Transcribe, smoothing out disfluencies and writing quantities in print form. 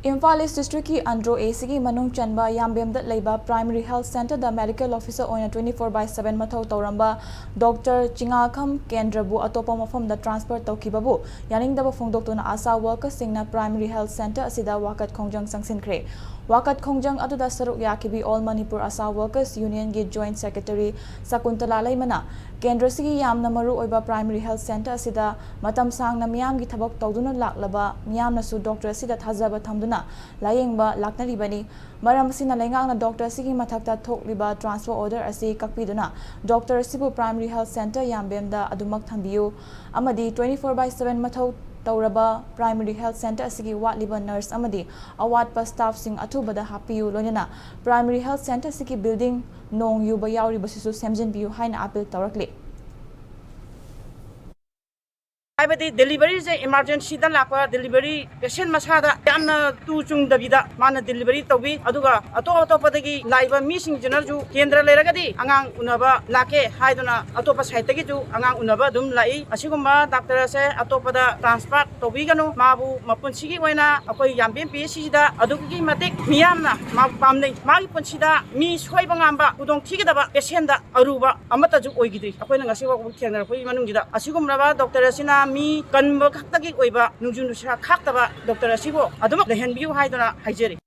Imphal East District ki Andro AC ki manung chanba Yambem dat leiba Primary Health Center da medical officer oina 24/7 mathau tawramba Dr. Chingakham Kendra bu atopa mafam da transfer tawkibabu yaning da phongdoktuna asa workers singna Primary Health Center asida wakat khongjang sangsinkhre wakat khongjang aduda saruk yakibi All Manipur Asa Workers Union gi Joint Secretary Sakuntala Laimana Kendra sigi yamna maru oiba Primary Health Center asida matam sangna miyam gi thabak tawduna laklaba miyamna su doctor asida thajaba thamduna layengba laknaribani maram sina lengang doctor sigi mathakta thokliba transfer order asi kakpiduna doctor sibu Primary Health Center Yambem da adumak thambiyu amadi 24/7 mathau Tauraba Primary Health Center asigi watliba nurse amadi awatpa staff sing athubada hapiyu loinana Primary Health Center asigi building nong yuba yauri basisu semjin biyu haina appeal tawrakle delivery is emergency da lakwa delivery patient masada yamna tu chung dabida mana delivery tobi aduga ato padagi laiba mi sing general kendra leragadi angang unaba lake haiduna atopa site gi ju angang unaba dum lai asigumba doctor se atopada transfer Toubiganu mabu mapunsigi waina akoi Yambem PHC da adugi matik miyamna ma pamnei magi punsida mi soiba ngamba udong thigidaba patient da aruba amata ju oigidri akoi ngasi wa thengna koi manungida asigumraba doctor asina mi kanba khakta gi oiba nujun dusra khaktaba doctor asibo aduma lehenbiu haiduna haijeri